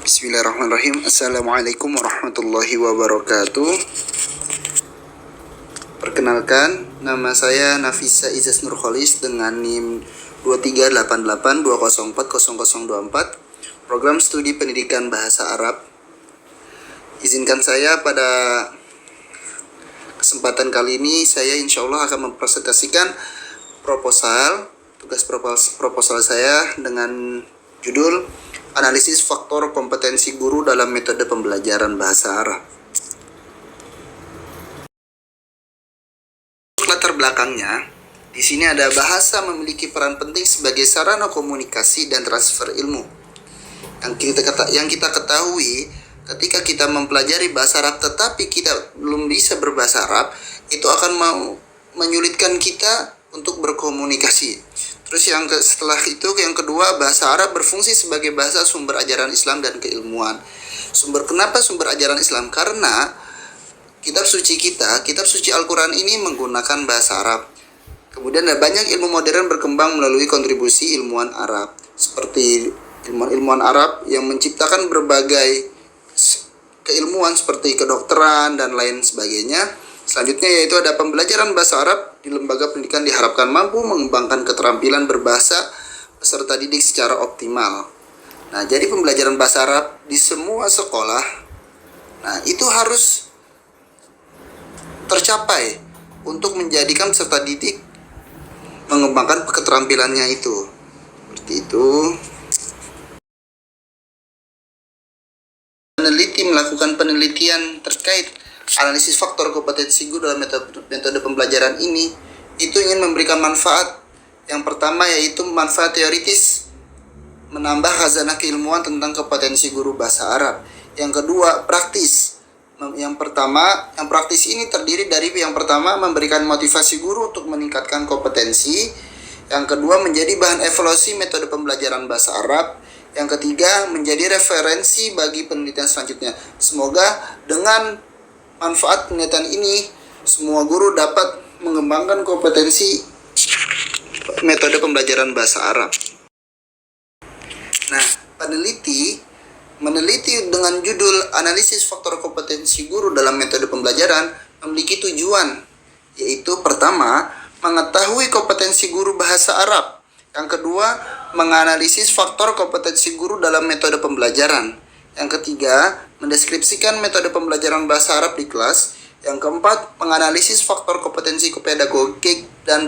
Bismillahirrahmanirrahim. Assalamualaikum warahmatullahi wabarakatuh. Perkenalkan, nama saya Nafisa Izas Nurholis dengan NIM 238820400024, Program Studi Pendidikan Bahasa Arab. Izinkan saya pada kesempatan kali ini saya insya Allah akan mempresentasikan tugas proposal saya dengan judul Analisis Faktor Kompetensi Guru dalam Metode Pembelajaran Bahasa Arab. Latar belakangnya, di sini ada bahasa memiliki peran penting sebagai sarana komunikasi dan transfer ilmu. Yang kita ketahui, ketika kita mempelajari bahasa Arab tetapi kita belum bisa berbahasa Arab, itu akan menyulitkan kita untuk berkomunikasi. Terus setelah itu yang kedua, bahasa Arab berfungsi sebagai bahasa sumber ajaran Islam dan keilmuan. Kenapa sumber ajaran Islam? Karena kitab suci Al-Quran ini menggunakan bahasa Arab. Kemudian ada banyak ilmu modern berkembang melalui kontribusi ilmuwan Arab, seperti ilmuwan Arab yang menciptakan berbagai keilmuan seperti kedokteran dan lain sebagainya. Selanjutnya yaitu ada pembelajaran bahasa Arab di lembaga pendidikan diharapkan mampu mengembangkan keterampilan berbahasa peserta didik secara optimal. Nah, jadi pembelajaran bahasa Arab di semua sekolah, nah itu harus tercapai untuk menjadikan peserta didik mengembangkan keterampilannya itu. Seperti itu. Melakukan penelitian terkait analisis faktor kompetensi guru dalam metode pembelajaran ini, itu ingin memberikan manfaat. Yang pertama yaitu manfaat teoritis, menambah khazanah keilmuan tentang kompetensi guru bahasa Arab. Yang kedua, praktis. Yang praktis ini terdiri dari yang pertama memberikan motivasi guru untuk meningkatkan kompetensi. Yang kedua, menjadi bahan evaluasi metode pembelajaran bahasa Arab. Yang ketiga, menjadi referensi bagi penelitian selanjutnya. Semoga dengan manfaat penelitian ini, semua guru dapat mengembangkan kompetensi metode pembelajaran bahasa Arab. Nah, meneliti dengan judul Analisis Faktor Kompetensi Guru dalam Metode Pembelajaran memiliki tujuan, yaitu pertama, mengetahui kompetensi guru bahasa Arab. Yang kedua, menganalisis faktor kompetensi guru dalam metode pembelajaran. Yang ketiga, mendeskripsikan metode pembelajaran bahasa Arab di kelas. Yang keempat, menganalisis faktor kompetensi pedagogik dan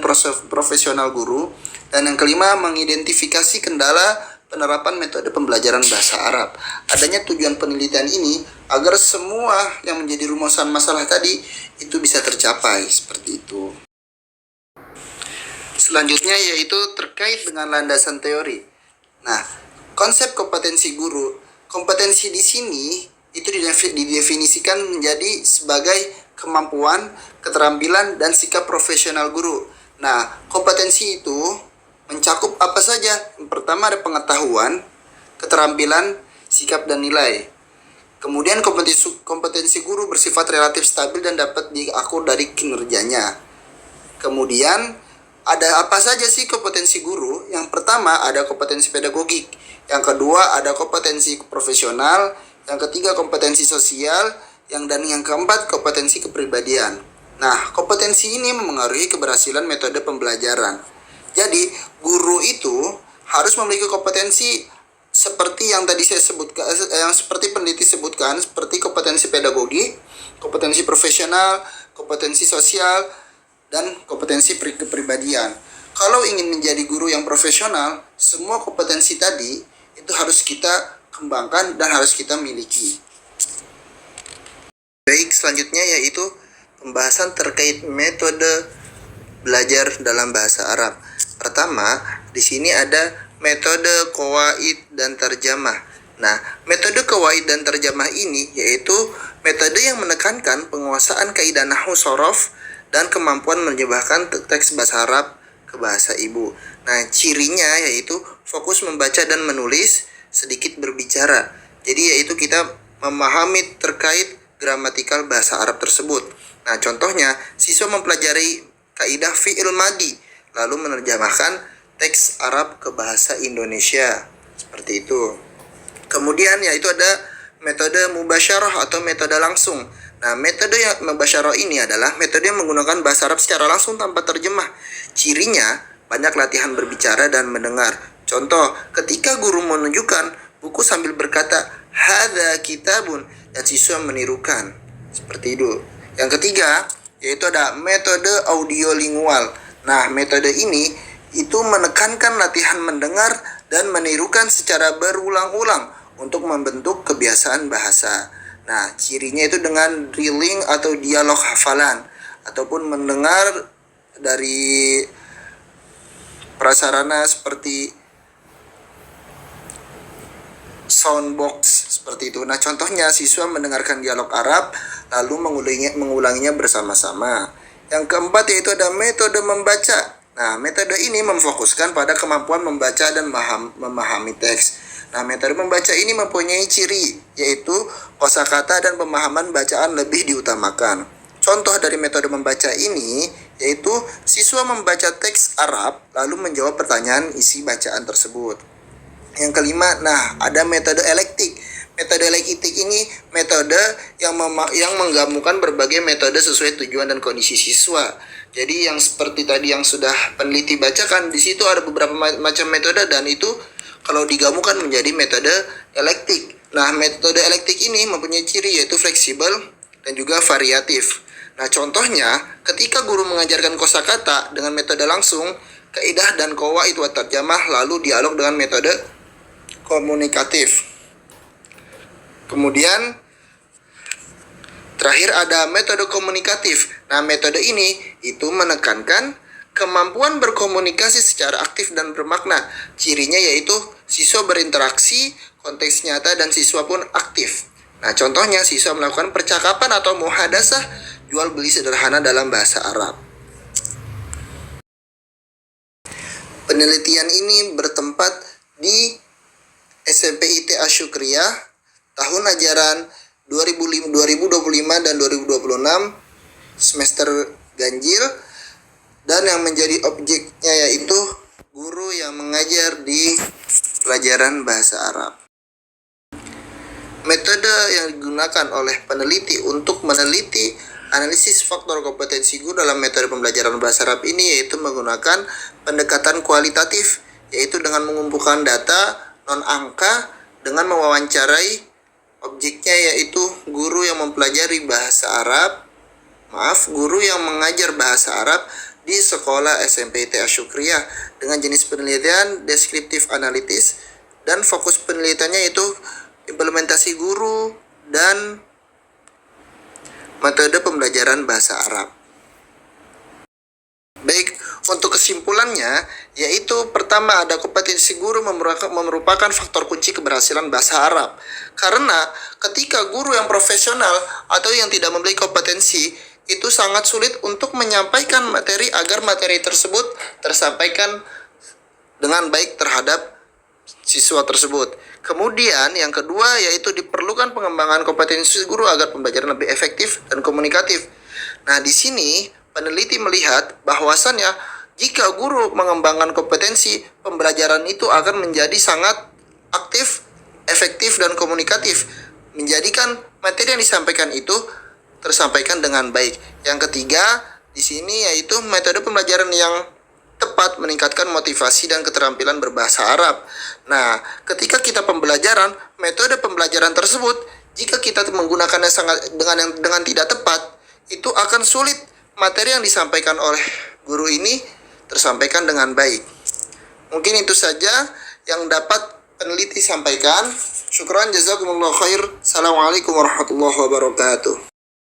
profesional guru. Dan yang kelima, mengidentifikasi kendala penerapan metode pembelajaran bahasa Arab. Adanya tujuan penelitian ini agar semua yang menjadi rumusan masalah tadi itu bisa tercapai, seperti itu. Selanjutnya yaitu terkait dengan landasan teori. Nah, konsep kompetensi guru, kompetensi di sini itu didefinisikan menjadi sebagai kemampuan, keterampilan, dan sikap profesional guru. Nah, kompetensi itu mencakup apa saja? Yang pertama ada pengetahuan, keterampilan, sikap, dan nilai. Kemudian kompetensi guru bersifat relatif stabil dan dapat diakur dari kinerjanya. Kemudian ada apa saja sih kompetensi guru? Yang pertama ada kompetensi pedagogik, yang kedua ada kompetensi profesional, yang ketiga kompetensi sosial, dan yang keempat kompetensi kepribadian. Nah, kompetensi ini memengaruhi keberhasilan metode pembelajaran. Jadi, guru itu harus memiliki kompetensi seperti yang tadi saya sebutkan, yang seperti peneliti sebutkan, seperti kompetensi pedagogik, kompetensi profesional, kompetensi sosial, dan kompetensi kepribadian. Kalau ingin menjadi guru yang profesional, semua kompetensi tadi itu harus kita kembangkan dan harus kita miliki. Baik, selanjutnya yaitu pembahasan terkait metode belajar dalam bahasa Arab. Pertama, di sini ada metode qawaid dan terjemah. Nah, metode qawaid dan terjemah ini yaitu metode yang menekankan penguasaan kaidah nahwu shorof dan kemampuan menerjemahkan teks bahasa Arab ke bahasa ibu. Nah, cirinya yaitu fokus membaca dan menulis, sedikit berbicara. Jadi yaitu kita memahami terkait gramatikal bahasa Arab tersebut. Nah, contohnya, siswa mempelajari kaidah fi'il madi, lalu menerjemahkan teks Arab ke bahasa Indonesia. Seperti itu. Kemudian Kemudian yaitu ada metode mubasyarah atau metode langsung. Nah, metode yang mubasyarah ini adalah metode yang menggunakan bahasa Arab secara langsung tanpa terjemah. Cirinya banyak latihan berbicara dan mendengar. Contoh, ketika guru menunjukkan buku sambil berkata, "Hadza kitabun," dan siswa menirukan. Seperti itu. Yang ketiga, yaitu ada metode audiolingual. Nah, metode ini itu menekankan latihan mendengar dan menirukan secara berulang-ulang untuk membentuk kebiasaan bahasa. Nah, cirinya itu dengan drilling atau dialog hafalan ataupun mendengar dari prasarana seperti soundbox seperti itu. Nah, contohnya siswa mendengarkan dialog Arab lalu mengulanginya bersama-sama. Yang keempat yaitu ada metode membaca. Nah, metode ini memfokuskan pada kemampuan membaca dan memahami teks. Nah, metode membaca ini mempunyai ciri yaitu kosakata dan pemahaman bacaan lebih diutamakan. Contoh dari metode membaca ini yaitu siswa membaca teks Arab lalu menjawab pertanyaan isi bacaan tersebut. Yang kelima, nah ada metode elektik. Metode elektik ini metode yang menggabungkan berbagai metode sesuai tujuan dan kondisi siswa. Jadi yang seperti tadi yang sudah peneliti bacakan, di situ ada beberapa macam metode dan itu kalau digabungkan menjadi metode elektik. Nah, metode elektik ini mempunyai ciri yaitu fleksibel dan juga variatif. Nah, contohnya ketika guru mengajarkan kosakata dengan metode langsung, kaidah dan qawaid wa tarjamah lalu dialog dengan metode komunikatif. Kemudian terakhir ada metode komunikatif. Nah, metode ini itu menekankan kemampuan berkomunikasi secara aktif dan bermakna. Cirinya yaitu siswa berinteraksi, konteks nyata dan siswa pun aktif. Nah, contohnya siswa melakukan percakapan atau muhadasah jual beli sederhana dalam bahasa Arab. Penelitian ini bertempat di SMP IT Asyukriyah tahun ajaran 2025 dan 2026 semester ganjil, dan yang menjadi objeknya yaitu guru yang mengajar di pelajaran bahasa Arab. Metode yang digunakan oleh peneliti untuk meneliti analisis faktor kompetensi guru dalam metode pembelajaran bahasa Arab ini yaitu menggunakan pendekatan kualitatif, yaitu dengan mengumpulkan data non-angka dengan mewawancarai objeknya yaitu guru yang mempelajari bahasa Arab, guru yang mengajar bahasa Arab di sekolah SMP IT Asyukriyah dengan jenis penelitian deskriptif analitis dan fokus penelitiannya yaitu implementasi guru dan metode pembelajaran bahasa Arab. Baik, untuk kesimpulannya yaitu pertama ada kompetensi guru merupakan faktor kunci keberhasilan bahasa Arab. Karena ketika guru yang profesional atau yang tidak memiliki kompetensi itu sangat sulit untuk menyampaikan materi agar materi tersebut tersampaikan dengan baik terhadap siswa tersebut. Kemudian yang kedua yaitu diperlukan pengembangan kompetensi guru agar pembelajaran lebih efektif dan komunikatif. Nah, di sini peneliti melihat bahwasannya jika guru mengembangkan kompetensi, pembelajaran itu akan menjadi sangat aktif, efektif dan komunikatif, menjadikan materi yang disampaikan itu tersampaikan dengan baik. Yang ketiga, di sini yaitu metode pembelajaran yang tepat meningkatkan motivasi dan keterampilan berbahasa Arab. Nah, ketika kita pembelajaran, metode pembelajaran tersebut jika kita menggunakannya dengan tidak tepat, itu akan sulit materi yang disampaikan oleh guru ini tersampaikan dengan baik. Mungkin itu saja yang dapat peneliti sampaikan. Syukran, jazakumullah khair. Assalamualaikum warahmatullahi wabarakatuh.